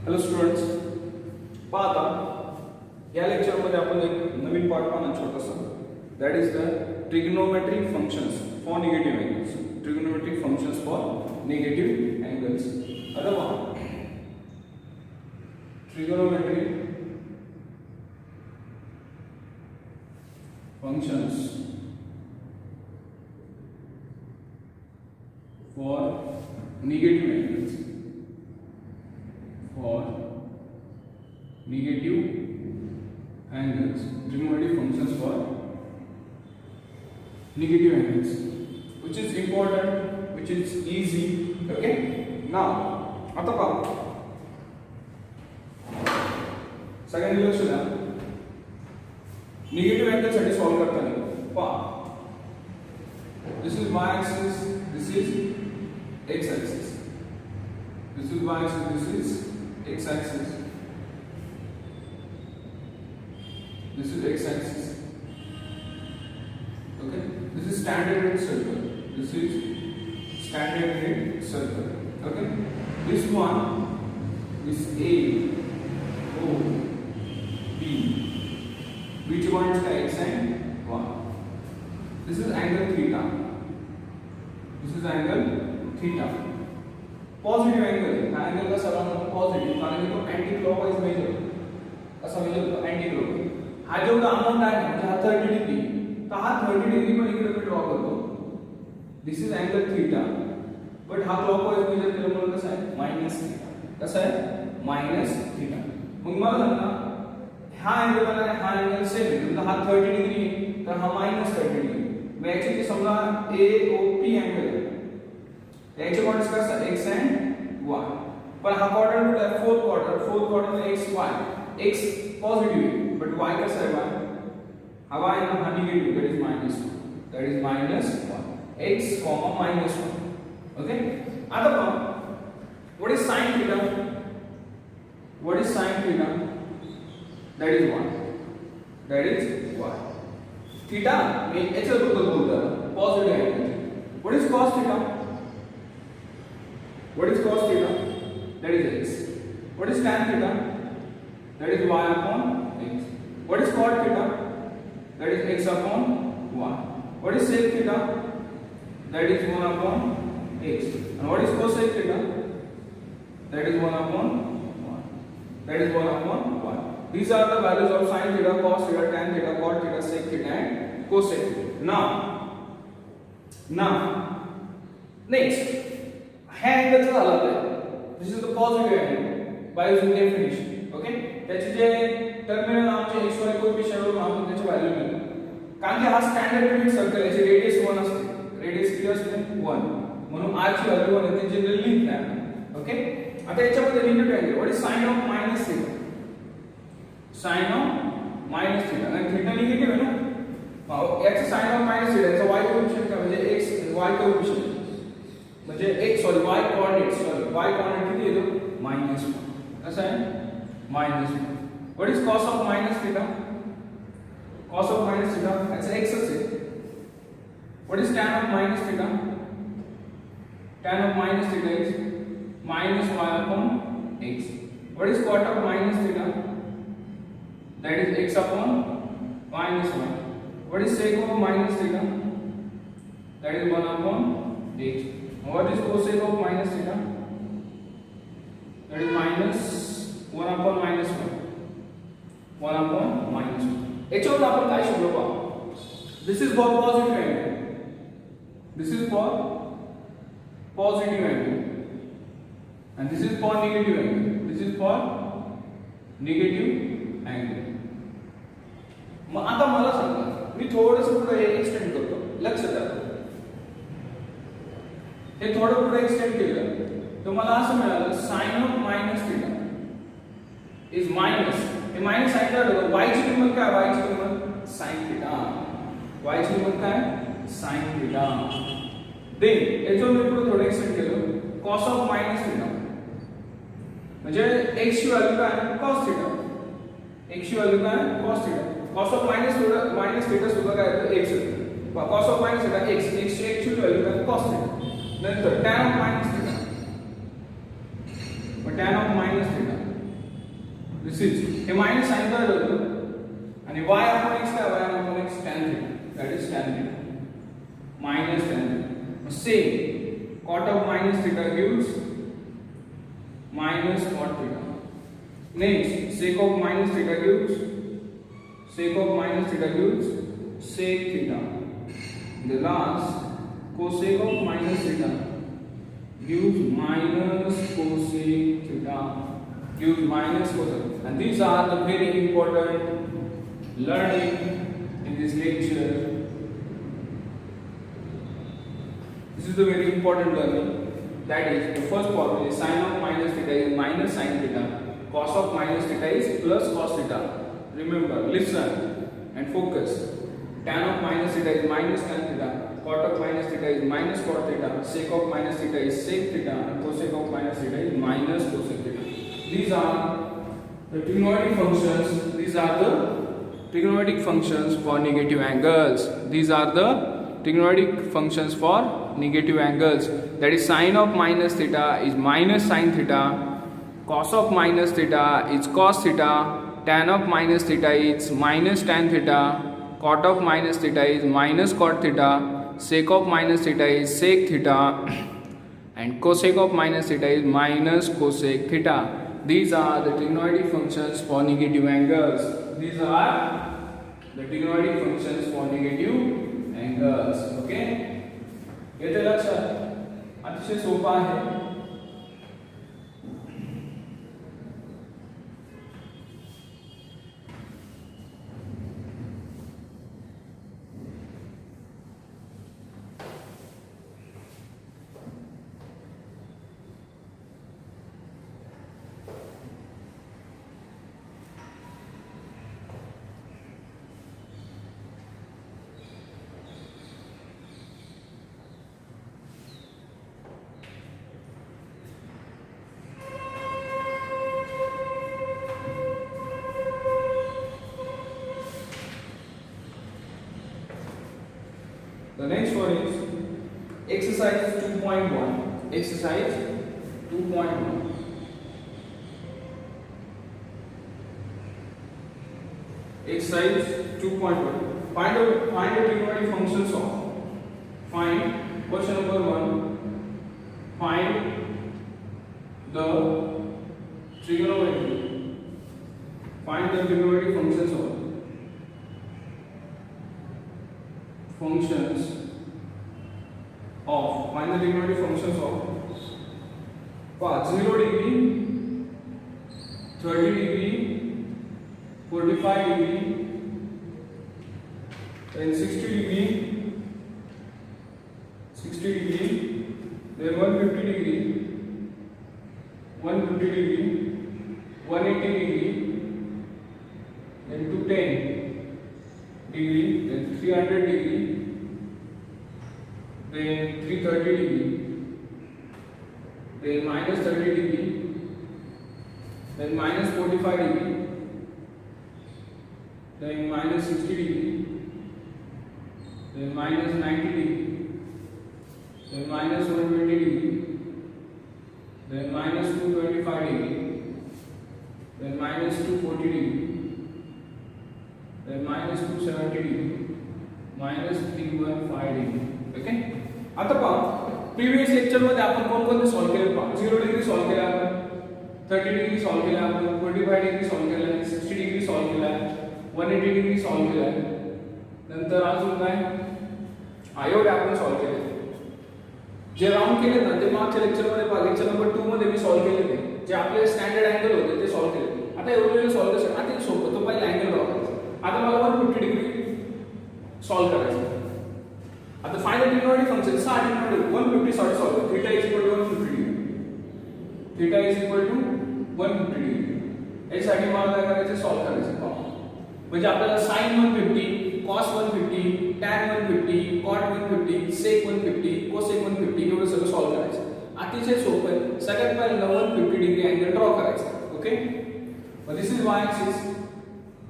Hello students, पहा आता या लेक्चरमध्ये आपण एक नवीन पार्ट पाहणार छोटासा. That is the trigonometric functions for negative angles. Trigonometric functions for negative angles. आता पहा, trigonometric functions for negative angles, for negative angles, trigonometric functions for negative angles, which is important, which is easy. Okay, now आता पहा, सगळ्यांनी लक्ष द्या. Negative angle साठी solve करताना पहा, this is y axis, this is x axis, this is y axis, this is x axis, this is x axis. Okay, this is standard rate circle, this is standard rate circle. Okay, this one is a o b, which one is the x and y. This is angle theta, this is angle theta. Positive angle, हा angle कसा बनतो positive, कारण तो anti clockwise major कसा major होतो anti clockwise. हा जेवढा amount आहे म्हणजे हा 30 डिग्री, तर हा 30 डिग्री पण इकडे ड्रॉ करतो. This is angle theta, but हा क्लॉकवाइज मेजर केलं म्हणून कसा आहे मायनस थीटा. कसा आहे मायनस थीटा. मग मला सांगा, हा अँगल मला हा अँगल सेम आहे, म्हणजे हा 30 डिग्री आहे, तर हा मायनस 30 डिग्री. मग ऍक्च्युअली समजा AOP अँगल आहे, याचे क्वाड्रंट्स काय असतात x and y. पण हा क्वाड्रंट कुठला आहे fourth quadrant x y. x positive आहे, बट y कसा आहे y? हा y ना हा negative, that is -1, that is -1, x, -1. Okay, आता पहा, what is sin theta? What is sin theta? That is 1, that is y. Theta मी याच्याबद्दल बोलतो positive angle. What is cos theta? What is cos theta? That is x. What is tan theta? That is y upon x. What is cot theta? That is x upon y. What is sec theta? That is 1 upon x. And what is cosec theta? That is 1 upon y. That is 1 upon y. These are the values of sin theta, cos theta, tan theta, cot theta, sec theta, and cosec theta. Now, next. हा angle झाला आहे, this is the positive angle by using definition. Okay, त्याचे जे terminal आमचे x वाय coefficient वरून आम्हाला त्याची value मिळते. कारण की हा स्टँडर्ड युनिट सर्कल याची रेडियस 1 असते. रेडियस किती असते 1, म्हणून r ची व्हॅल्यू 1 येते, जनरली लिहित नाही. ओके, आता याच्यामध्ये negative angle, what is sine of minus theta? Sine of minus theta, आणि थीटा निगेटिव्ह आहे ना, याचं साइन ऑफ मायनस थीटा, याचा y कोएफिशिएंट काय म्हणजे x y कोएफिशिएंट म्हणजे x sorry y coordinate, sorry y coordinate किती येतो -1. कसं आहे -1. What is cos of minus theta? cos of minus theta याचा x असेल. What is tan of minus theta? tan of minus theta is -y upon x. What is cot of minus theta? That is x upon -1. What is sec of minus theta? That is 1 upon x. What is cosec of minus theta? That is -1 upon -1. 1 upon -1. याच्यावर आपण काय शिकलो पहा. This is for positive angle. This is for positive angle. And this is for negative angle. This is for negative angle. मग आता मला सांगा, मी थोडंसं पुढे extend करतो. लक्ष द्या, हे थोडं पुढे एक्सटेंड केलं तर मला असं मिळालं sine of minus theta is minus. हे मायनस ऐकलं, y ची किंमत काय? y ची किंमत sin थीटा. y ची किंमत काय? sin theta. देन याच्यावर मी पुढे थोडं एक्सटेंड केलं, cos ऑफ मायनस थीटा म्हणजे x ची व्हॅल्यू काय? cos theta. x ची व्हॅल्यू काय? cos theta. cos of minus theta सुद्धा काय येतं x येतं. cos of minus theta x, x ची ऍक्च्युअल व्हॅल्यू काय? cos theta. नंतर tan of minus theta, tan of minus theta this is हे मायनस साइन कळलं होतं आणि y अपॉन x काय y upon x tan theta that is tan theta minus tan theta same cot of minus theta gives minus cot theta next sec of minus theta gives sec of minus theta gives sec theta the last cosec of minus theta gives minus cosec theta gives minus cosec and these are the very important learning in this lecture. This is the very important learning, that is the first formula is sin of minus theta is minus sin theta, cos of minus theta is plus cos theta. Remember, listen and focus. Tan of minus theta is minus tan theta, cot of minus theta is minus cot theta, sec of minus theta is sec theta, and cosec of minus theta is minus cosec theta. These are the trigonometric functions. These are the trigonometric functions for negative angles. These are the trigonometric functions for negative angles. That is sin of minus theta is minus sin theta, cos of minus theta is cos theta, tan of minus theta is minus tan theta, cot of minus theta is minus cot theta, sec of minus theta is sec theta, and cosec of minus theta is minus cosec theta. These are the trigonometric functions for negative angles. These are the trigonometric functions for negative angles. Okay? येते लक्षात? अतिशय सोपा आहे. The next one is exercise 2.1. Exercise 2.1. Exercise 2.1. Find the trigonometric functions of. Find question number 1. Find the trigonometry. Find the trigonometric functions of. Functions of. Find the trigonometric functions of. Path 0 degree, 30 degree, 45 degree, then 60 degree, then 150 degree, 180 degree, then 210 degree, then 300 degree, then 330 degree, then minus 30 degree, then minus 45 degree, then minus 60 degree, then minus 90 degree, then minus 120 degree, then minus 225 degree, then minus 240 degree, then minus 270 degree, minus 315 degree. Okay? आता पहा previous lecture मध्ये आपण कोणकोणते solve केले पहा 0 degree solve केला आपण 30 degree solve केला आपण 45 डिग्री सॉल्व्ह केला 60 डिग्री सॉल्व्ह केला 180 डिग्री सॉल्व्ह केला नंतर अजून काय एवढे आपण सॉल्व्ह केले जे राउंड केले ना ते मागच्या लेक्चर मध्ये पहा लेक्चर नंबर 2 मध्ये मी सॉल्व्ह केले ते जे आपले स्टँडर्ड अँगल होते ते सॉल्व्ह केले आता एवढे सॉल्व्ह करायचे आता सोपं तो पहिले अँगल ड्रॉ करायचा आता मला 150 डिग्री सॉल्व्ह करायचं आता फाइनल ट्रिग्नोमेट्रिक फंक्शन सा trigonometric 150 sorry solve theta is equal to 150 degree theta is equal to 150 degree यासाठी मला काय करायचं सॉल्व करायचं पहा म्हणजे आपल्याला sin 150 cos 150 tan 150 cot 150 sec 150 cosec 150 एवढं सगळं सॉल्व करायचं अतिशय सोपं आहे सगळ्यात पहिल्यांदा 150 डिग्री अँगल ड्रॉ करायचा okay but this is y axis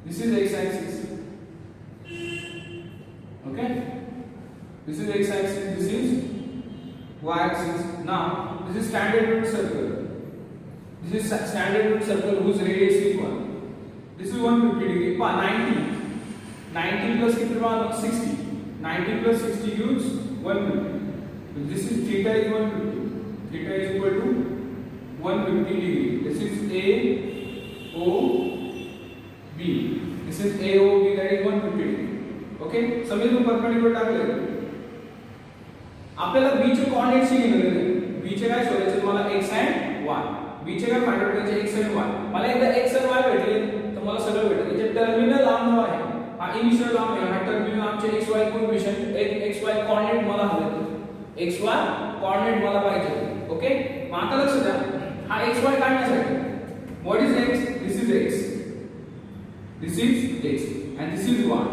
this is x axis okay this is x axis this is y axis now this is standard unit circle this is standard unit circle whose radius is 1 This is 150 degree. 90. 90 plus कितना बना 60. 90 plus 60 gives 150. So this is theta is 150. Theta is equal to 150 degree. This is AOB. This is AOB, that is 150 degree. Okay. समीकरण perpendicular टाकले. आपल्याला b चे coordinates घेणे आहे. b चे काय शोधायचे मला x and y. b चे काय फाइंड आउट करायचे x and y. मला एकदा x and y भेटले तर मला सगळं भेटेल. जे टर्मिनल लांब आहे हा इनिशियल लांब आहे. हा टर्मिनल आमचे xy कोएफिशिएंट xy कोऑर्डिनेट मला हवे. xy कोऑर्डिनेट मला पाहिजे. ओके. मग आता लक्ष द्या. हा xy काढण्यासाठी what is x? This is x. This is x and this is y.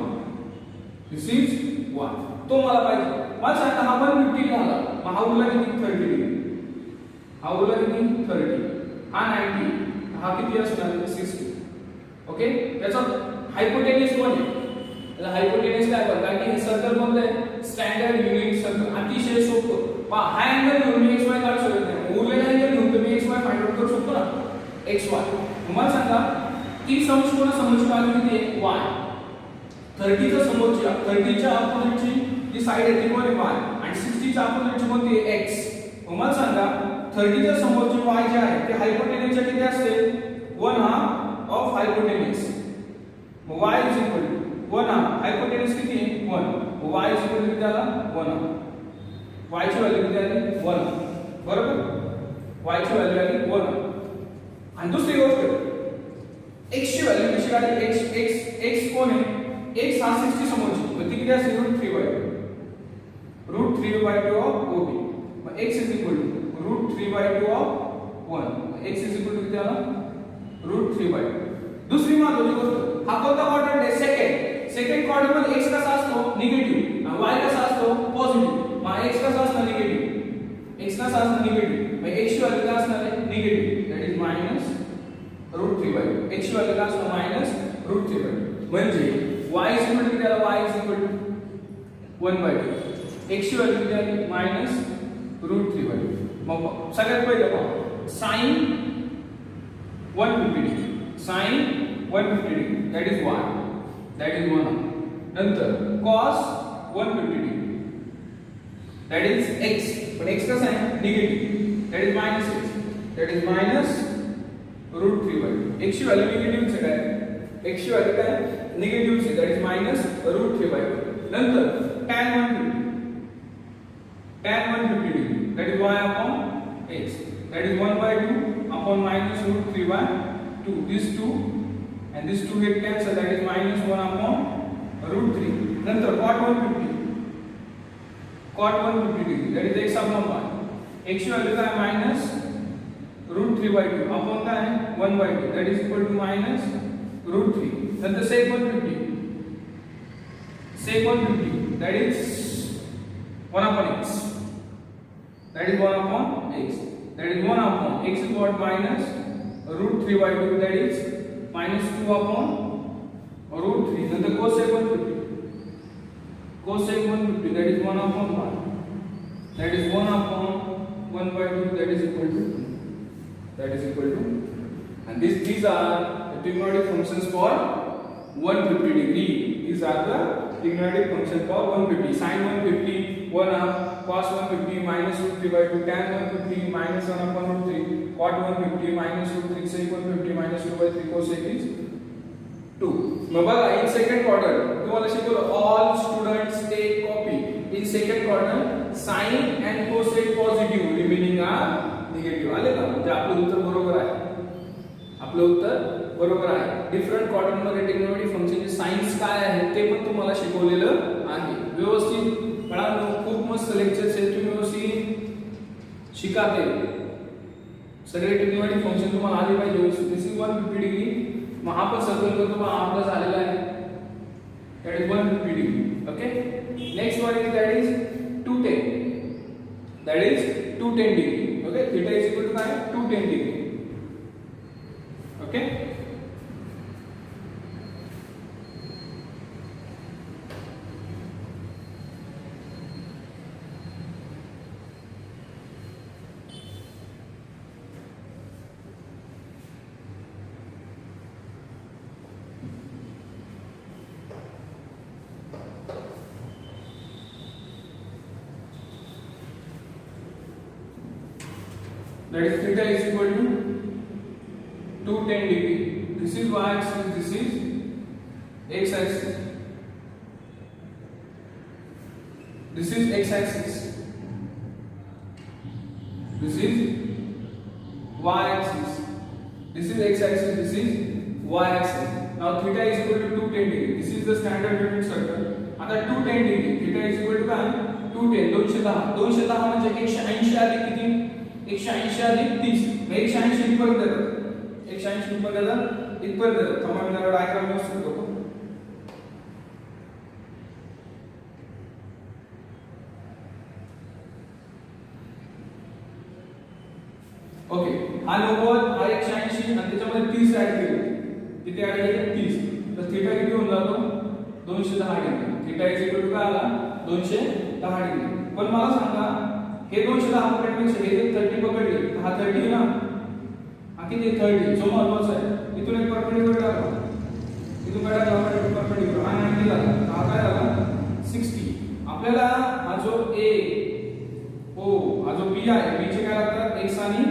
This is y. तो मला पाहिजे. मला सांगा हा 150 झाला. मग हा उरला किती 30 डिग्री. हा उरला किती 30. हा 90. हा किती असणार 60. ओके. त्याचा हायपोटेन्यूस कोण आहे? त्याला हायपोटेन्यूस काय बोलतात? कारण की हे सर्कल कोणतं आहे? Standard unit circle. अतिशय सोपं. पहा हा अँगल घेऊन मी xy काढू शकत नाही. उरलेला अँगल घेऊन तुम्ही xy फाइंड आउट करू शकतो ना. xy. मला सांगा ती समकोण समोरची बाजू किती आहे y. 30 च्या समोरची 30 च्या अपोजिटची जी साइड आहे ती कोण आहे y आणि 60 च्या अपोजिटची कोणती आहे x. मला सांगा 30 च्या समोरची y जी आहे ती हायपोटेन्यूसच्या किती असते 1/2 ऑफ हायपोटेन्यूस. मग y is equal to 1/2 hypotenuse किती आहे 1. y इज इक्वल टू किती आला 1/2. y ची व्हॅल्यू किती आली 1. बरोबर. y ची व्हॅल्यू आली 1. आणि दुसरी गोष्ट x ची व्हॅल्यू कशी काढायची? x कोण आहे? x हा 60 समोरची. मग ती किती असेल √3/2 ऑफ OB. मग x is equal to √3/2 of 1. x is equal to किती आला √3/2. दुसरी महत्त्वाची गोष्ट हा कोणता क्वाड्रंट आहे? सेकंड क्वाड्रंट मध्ये x कसा असतो? निगेटिव्ह. y कसा असतो? पॉझिटिव्ह. मग x कसा असणार? निगेटिव्ह. x कसा असणार? निगेटिव्ह. मग x ची व्हॅल्यू काय असणार आहे? निगेटिव्ह. That is -√3/2. x ची व्हॅल्यू काय असणार? -√3/2. म्हणजे y इज इक्वल टू किती आला? y is equal to 1/2. x ची व्हॅल्यू किती आली? -√3/2. मग सगळ्यात पहिले पहा sin 150 degree. sin 150 degree that is y. That is 1. नंतर cos 150 degree that is x. पण x कसा आहे? Negative. That is -x. That is -√3/2. x ची व्हॅल्यू निगेटिव्ह आहे काय? x ची व्हॅल्यू काय? निगेटिव्ह आहे. That is -√3/2. नंतर tan 150 degree that is y upon x. That is 1/2 upon -√3/2. These two and these two get cancelled. That is -1 upon √3. नंतर cot 150 degree. That is x upon y. x ची value काय? -√3/2 upon काय? 1/2. That is equal to -√3. नंतर sec 150. That is 1 upon x. That is 1 upon x. That is 1 upon x is what? -√3/2. That is -2 upon √3. Then the cosec 150. That is 1 upon 1. That is 1 upon 1/2. That is equal to. And these are the trigonometric functions for 150 degree. These are the trigonometric functions for 150. Sin 150 1/2, cos 150 -√3/2, tan 150 -1 upon √3, cot 150 -√3, sec 150 -2/3, cosec is 2. मग बघा इन second quadrant तुम्हाला शिकवलं all students take copy. In second quadrant sine and cosec positive remaining are negative. आले का? म्हणजे आपलं उत्तर बरोबर आहे. डिफरंट क्वाड्रंट मध्ये ट्रिग्नोमेट्रिक फंक्शनचे साइन्स काय आहे ते पण तुम्हाला शिकवलेलं आहे. व्यवस्थित बाळांनो खूप मस्त लेक्चर्स आहेत. तुम्ही व्यवस्थित शिका ते सगळे ट्रिग्नोमेट्रिक फंक्शन तुम्हाला आले पाहिजे. This is 150 degree. मग हा पण सर्कल करतो मग आपला झालेला आहे. That is 150 degree. Okay. Next one is that is 210. That is 210 degree. Okay. Theta is equal to काय? 210 degree. Okay. that is theta is equal to 210 degree. This is y axis, this is x axis. This is x axis. This is y axis. This is x axis, this is y axis. Now theta is equal to 210 degree. This is the standard unit circle. आता 210 degree. Theta is equal to काय? 210 210 210 म्हणजे 180 अधिक किती? 180 अधिक 30. मग 180 इथपर्यंत येतात. 180 इथपर्यंत येतात. थांबा मी जरा डायग्राम व्यवस्थित करतो. ओके, हा 90 हा 180 आणि त्याच्यामध्ये 30 ऍड केले. किती ऍड केले? 30. तर थीटा किती होऊन जातो? 210 degree. Theta is equal to काय आला? 210 डिग्री. पण मला सांगा हे 210 पकडण्यापेक्षा हे 30 पकडले, हा 30 ना, हा किती 30 जो महत्वाचा आहे. इथून एक परपेंडिक्युलर टाका, इथून काय टाका? परपेंडिक्युलर. हा 90 झाला, हा काय झाला? 60. आपल्याला हा जो A O हा जो B आहे, B चे काय लागतात? x आणि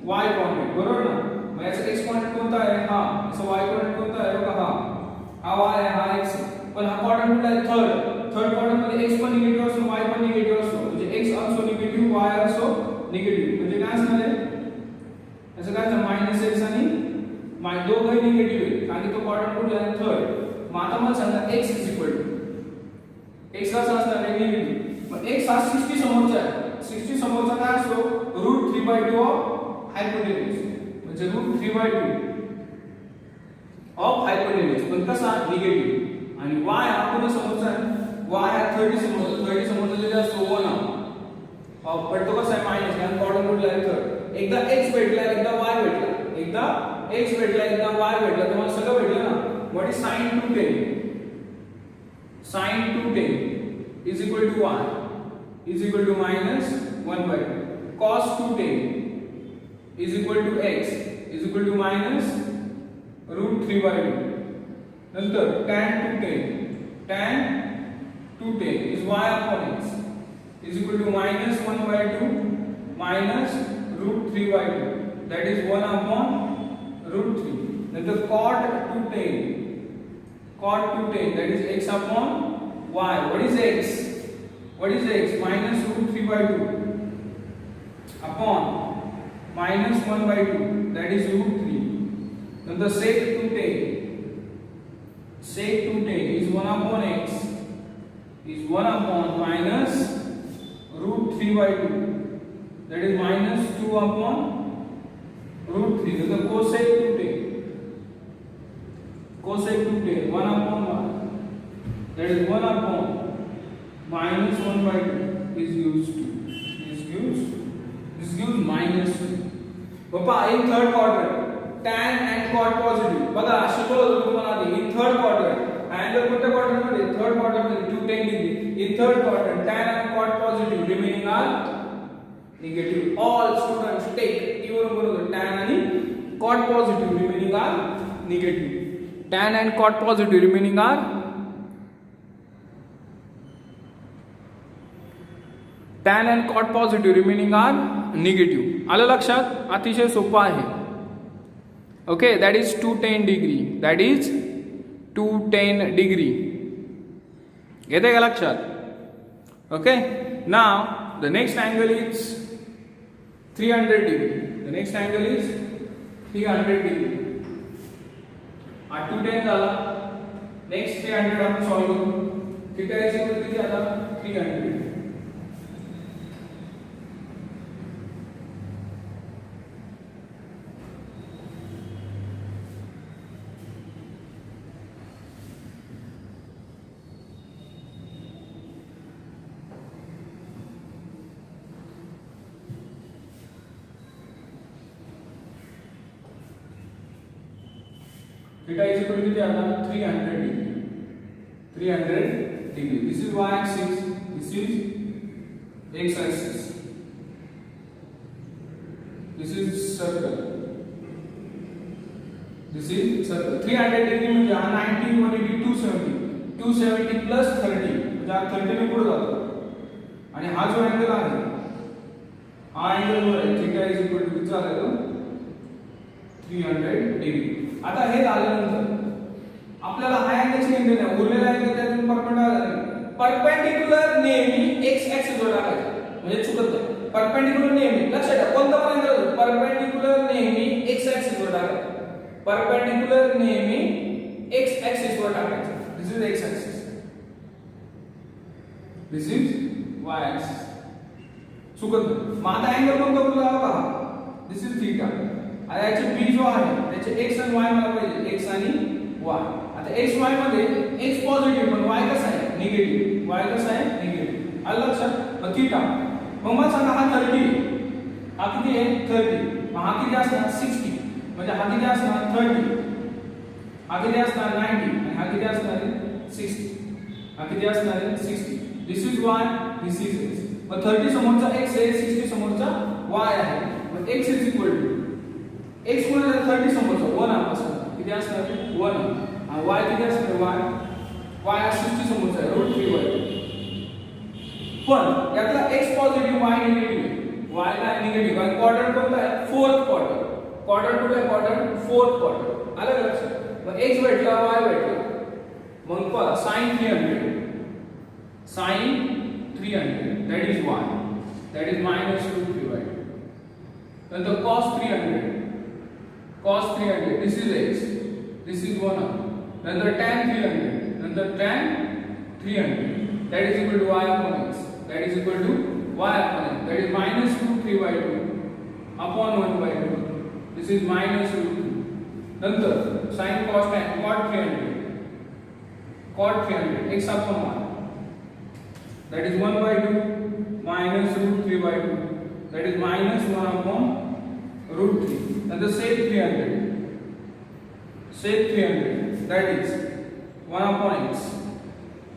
y कोऑर्डिनेट, बरोबर ना? मग याचा x कोऑर्डिनेट कोणता आहे? हा. याचा y कोऑर्डिनेट कोणता आहे? बघा हा y आहे, हा x आहे. पण हा कोऑर्डिनेट कुठला आहे? थर्ड कोऑर्डिनेट मध्ये x पण निगेटिव्ह असतो, y पण निगेटिव्ह असतो. म्हणजे x also negative, y also negative. म्हणजे काय असणार आहे? याचं काय असणार? -x आणि दोघंही निगेटिव्ह आहेत, कारण तो कोऑर्डिनेट कुठला आहे? थर्ड. मग आता मला सांगा x is equal to x कसा असणार आहे? निगेटिव्ह. मग x हा 60 समोरचा आहे. 60 समोरचा काय असतो? √3/2 ऑफ हायपोटेन्यूज. म्हणजे √3/2 ऑफ हायपोटेन्यूज. पण कसा? निगेटिव्ह. आणि y हा कोणता समोरचा आहे? y हा 30 समोरचा. 30 समोरचा जे असतो 1 ऑफ, पण तो कसा आहे? मायनस. कारण कोऑर्डिनेट कुठला आहे? तर एकदा x भेटला, एकदा y भेटला, एकदा x भेटला, एकदा y भेटला, तर मला सगळं भेटलं ना. What is sin 210? sin 210 is equal to y is equal to -1/2. cos 210 is equal to x is equal to -√3/2. नंतर tan 210 is y upon x is equal to -1/2 -√3/2. that is 1 upon √3. नंतर cot 210 that is x upon y. What is x? -√3/2 upon -1/2, that is √3. Then the sec 210 is 1 upon x is 1 upon -√3/2, that is -2 upon √3. Then the cosec 210 1 upon 1, that is 1 upon -1/2 is used. This gives -2. Papa in third quadrant tan and cot positive. बघा शिकवलं होतं तुम्हाला आधी. in third quadrant angle कोणत्या quadrant मध्ये? Third quadrant मध्ये 210 degree. in third quadrant tan and cot positive remaining are negative. all students take t बरोबर tan आणि cot positive remaining are negative. tan and cot positive remaining are tan and cot positive remaining are negative. आलं लक्षात? अतिशय सोपं आहे. Okay, that is 210 degree. that is 210 degree. येते का लक्षात? Okay, now the next angle is 300 degree. the next angle is 300 degree. 210 झाला. next 300 आपण सॉल्व करू. थीटा इज इक्वल टू किती आला? 300. Theta is equal to किती आला? 300 degree. 300 degree. This is y axis. This is x axis. This is circle. This is circle. 300 degree म्हणजे हा 90 180 270. 270 plus 30 म्हणजे हा 30 ने पुढे जातो. आणि हा जो अँगल आहे, हा अँगल जो आहे थीटा इज इक्वल टू किती झाला तो 300 डिग्री. आता हे झाल्यानंतर आपल्याला हा अँगल चेंज नाही, उरलेला अँगल त्यातून परपेंडिक्युलर नेहमी x ऍक्सिस वर टाकायचा, म्हणजे चुकत नाही. परपेंडिक्युलर नेहमी लक्षात ठेवा, कोणता पण अँगल परपेंडिक्युलर नेहमी x ऍक्सिस वर टाकायचा. परपेंडिक्युलर नेहमी x ऍक्सिस वर टाकायचा. This is x axis, this is y axis. चुकत नाही. मग आता अँगल कोणता उरला बघा, दिस इज थीटा. आता याचे b जो आहे त्याचे x आणि y मला पाहिजे, x आणि y. आता x y मध्ये x पॉझिटिव्ह पण y कसा आहे निगेटिव्ह, y कसा आहे निगेटिव्ह. आलं लक्षात. मग थीटा, मग मला सांगा हा 30, हा किती आहे 30, मग हा किती असणार 60, म्हणजे हा किती असणार 30, हा किती असणार 90 आणि हा किती असणार 60, हा किती असणार 60. This is y, this is x. मग 30 समोरचा x आहे, 60 समोरचा y आहे. मग x is equal to x गुणिले 30 समोरचा 1 असणार, किती असणार 1. आणि y किती असणार y हा 60 समोरचा आहे √3y. पण यातला x positive y negative, y ला निगेटिव्ह. आणि क्वाड्रंट कोणता आहे, फोर्थ क्वाड्रंट. क्वाड्रंट कुठे आहे, क्वाड्रंट फोर्थ क्वाड्रंट. आलं का लक्षात. मग x भेटला, y भेटला. मग पहा sin 300, sin 300 that is y, that is minus √3y. नंतर cos 300, cos 300 this is x, this is 1. नंतर tan 300, नंतर tan 300 that is equal to y upon x, that is equal to y upon x, that is minus √3/2 upon 1/2. This is minus √2. नंतर sin cos tan cot 300, cot 300 x upon y, that is 1/2 minus √3/2, that is minus 1 upon √3. Nantar sec 300, sec 300 that is 1 upon x,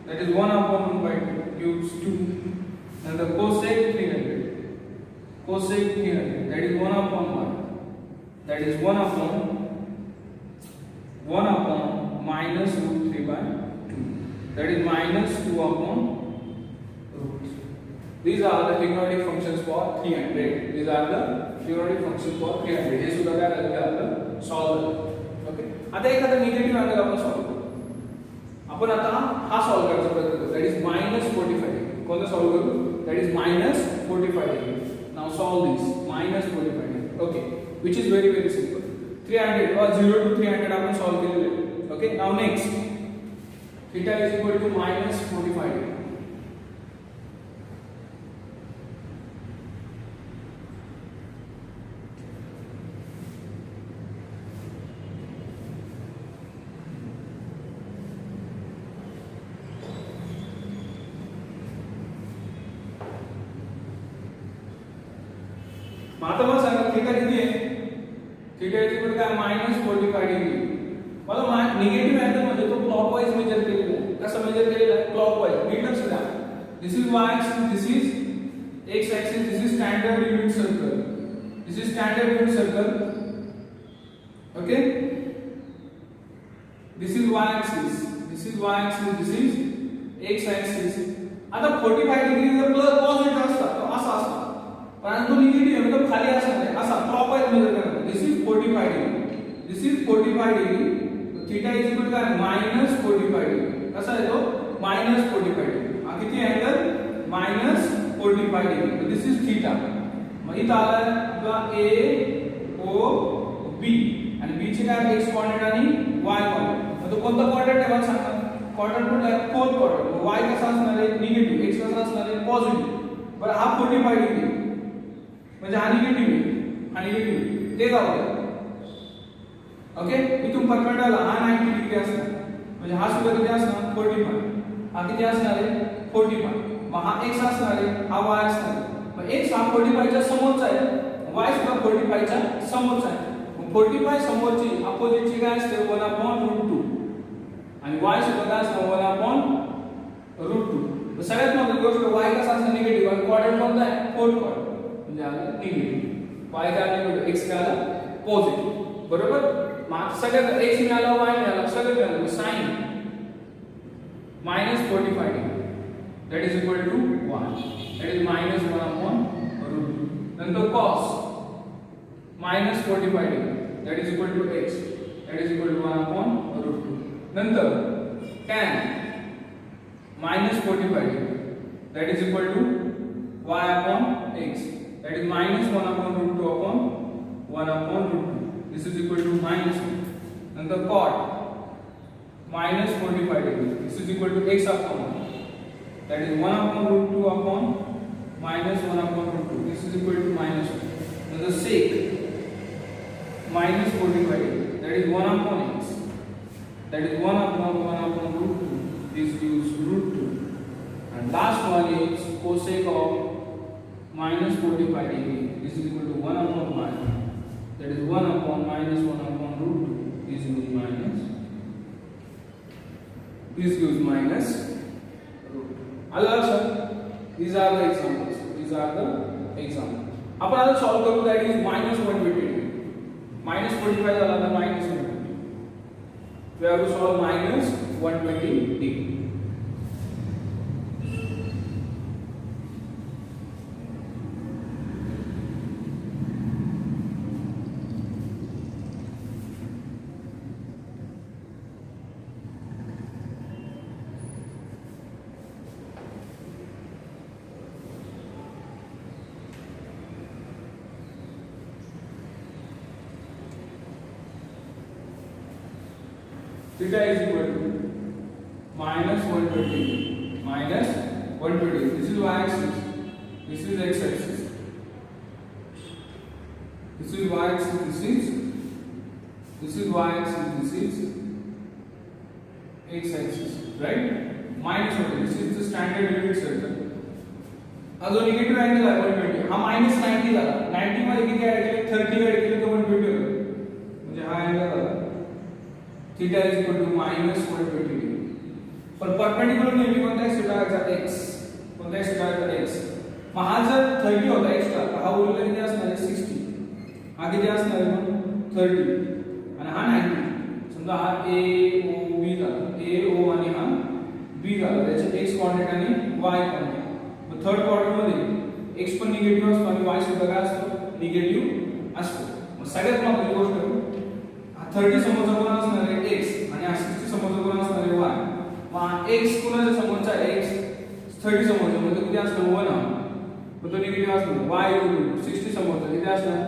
that is 1 upon 1/2 gives 2. And the cosec 300, cosec 300 that is 1 upon 1, that is 1 upon minus √3/2, that is minus 2 upon √3. These are the trigonometric functions for 300. These are the trigonometric functions for 300. हे सुद्धा काय झालं आपलं solve झालं. Okay. आता एखादा negative angle आपण solve करू. आपण आता हा सॉल्व्ह करायचा प्रयत्न करू. That is -45. कोणता सॉल्व्ह करू, that is -45. Now solve this -45. Okay, which is very very simple. 300 or 0 to 300 आपण सॉल्व्ह केलेले आहे. Okay. Now next theta is equal to -45. आता मला सांगा थीटा किती आहे, थीटा इज इक्वल काय -45 डिग्री. मला निगेटिव्ह अँगल म्हणजे तो क्लॉकवाईज मेजर केलेला आहे. कसं मेजर केलेला आहे, क्लॉकवाईज. नीट लक्ष द्या. This is y axis, this is x axis, this is standard unit circle, this is standard unit circle. Okay, this is y axis, this is y axis, this is x axis. आता 45 degree जर plus positive असता तर असा असता, परंतु negative आहे मतलब खाली असणार आहे. असा क्लॉकवाईज मेजर करा. This is 45 degree, this is 45 degree. Theta is equal to काय -45 डिग्री. कसा आहे तो -45 डिग्री. हा किती angle -45 degree. This is theta. मग इथं आला आपला A O B आणि B चे काय x कोऑर्डिनेट आणि y कोऑर्डिनेट. मग तो कोणता कोऑर्डिनेट आहे मला सांगा. क्वाड्रंट कुठला आहे, फोर्थ क्वाड्रंट. y कसा असणार आहे निगेटिव्ह, x कसा असणार आहे पॉझिटिव्ह. बरं हा 45 डिग्री म्हणजे हा निगेटिव्ह आहे, हा निगेटिव्ह ते जाऊ द्या. ओके. इथून परपेंडिक्युलर हा 90 डिग्री असणार, म्हणजे हा सुद्धा किती असणार 45. हा किती असणार आहे 45. मग हा x असणार आहे, हा y असणार आहे. मग x हा 45 च्या समोरचा आहे, y सुद्धा 45 च्या समोरचा आहे. मग 45 समोरची अपोजिटची काय असते 1/√2 आणि y सुद्धा काय असणार 1/√2. सगळ्यात महत्त्वाची गोष्ट y कसा असणार निगेटिव्ह आणि क्वाड्रंट कोणता आहे फोर्थ क्वाड्रंट. म्हणजे आला निगेटिव्ह, y काय निगेटिव्ह, x काय आला पॉझिटिव्ह. बरोबर. मग सगळ्यात x मिळाला y मिळाला सगळं मिळालं. sin -45 degree that is equal to 1, that is -1/√2. नंतर cos minus 45 degree that is equal to x that is equal to 1 upon root 2. नंतर tan minus 45 degree that is equal to y upon x that is minus 1 upon root 2 upon 1 upon root 2. This is equal to minus 1. नंतर cot minus 45 degree this is equal to x upon 1 that is 1 upon root 2 upon minus 1 upon root 2. This is equal to minus 1. Now the sec minus 45 degree that is 1 upon x that is 1 upon root 2. This gives root 2. And last one is cosec of minus 45 degree. This is equal to 1 upon y that is 1 upon minus 1 upon root 2. This gives minus. This gives minus root 2. Allah sir. These are the examples. These are the examples. आपण आता solve करू that is minus 120 degree. Minus 45 झाला तर minus 120. We have to solve minus 120 degree. Theta is equal to minus 120 minus 120. This is y axis. This is x axis. This is y axis. This is y axis. This is x axis. Right? Minus 120. This is the standard unit circle. जो negative angle आहे 120 हा minus 90 झाला. 90 मध्ये किती add केले 30 add केले तर 120 होईल. म्हणजे हा अँगल झाला theta is equal to minus 120 degree. पर परपेंडिकुलर नेहमी कोणता आहे theta चा x कोणता आहे theta चा x मग हा जर 30 होता एक्स्ट्रा हा उरलेला किती असणार आहे 60 हा किती असणार आहे मग 30 आणि हा 90 समजा हा a o b झाला a o आणि हा b झाला त्याचे x कोऑर्डिनेट आणि y कोऑर्डिनेट मग थर्ड क्वाड्रंट मध्ये x पण निगेटिव्ह असतो आणि y सुद्धा काय असतो निगेटिव्ह असतो मग सगळ्यात महत्त्वाची गोष्ट 30 समोरचा कोण असणार आहे x आणि 60 समोरचा कोण असणार आहे y मग x कोणाच्या समोरचा x 30 समोरचा म्हणजे किती असणार 1 मग तो निगेटिव्ह असणार y 60 समोरचा किती असणार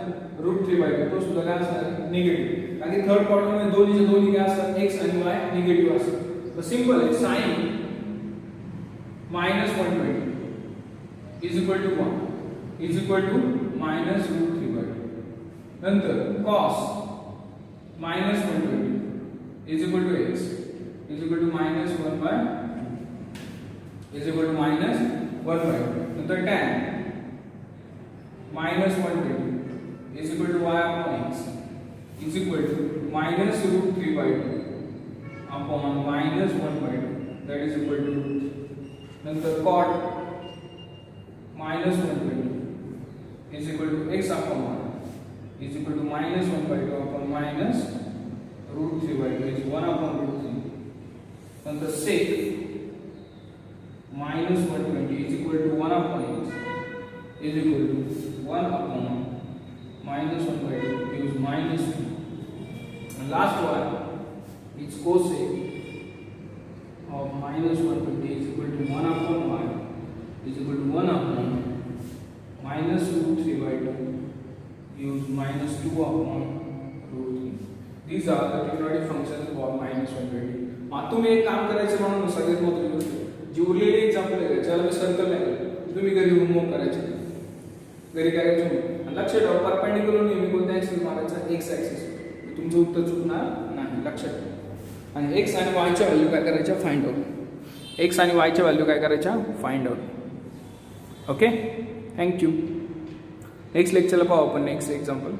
√3/2 तो सुद्धा काय असणार निगेटिव्ह कारण थर्ड क्वाड्रंट मध्ये दोन्ही काय असतात x आणि y निगेटिव्ह असतात तर सिंपल आहे sin minus 120 is equal to 1 is equal to minus √3/2 नंतर cos minus 120 is equal to x is equal to minus 1/2 is equal to minus 1/2 नंतर tan minus 120 is equal to y upon x is equal to minus √3/2 upon minus 1/2 that is equal to नंतर cot minus 120 is equal to x upon 1 is equal to minus 1/2 upon minus √3/2 is 1 upon √3 and the sec minus 120 is equal to 1 upon x is equal to 1 upon minus 1/2 gives minus 2 and last one is cosec of minus 120 is equal to 1 upon y is equal to 1 upon minus √3/2 use minus 2 upon √3. These are the quadratic functions for minus 120. मग तुम्ही एक काम करायचं म्हणून सगळ्यात महत्त्वाची गोष्ट जी उरलेली example आहे त्याला मी सर्कल नाही तुम्ही घरी होमवर्क करायचे घरी करायचं आणि लक्षात ठेवा परपेंडिकुलर नेहमी कोणत्या ऍक्सिस मारायचा एक्स ऍक्सिस तुमचं उत्तर चुकणार नाही लक्षात ठेवा आणि एक्स आणि वायच्या व्हॅल्यू काय करायच्या फाइंड आउट एक्स आणि वायच्या व्हॅल्यू काय करायच्या find out okay thank you next लेक्चरला पाहू आपण नेक्स्ट एक्झाम्पल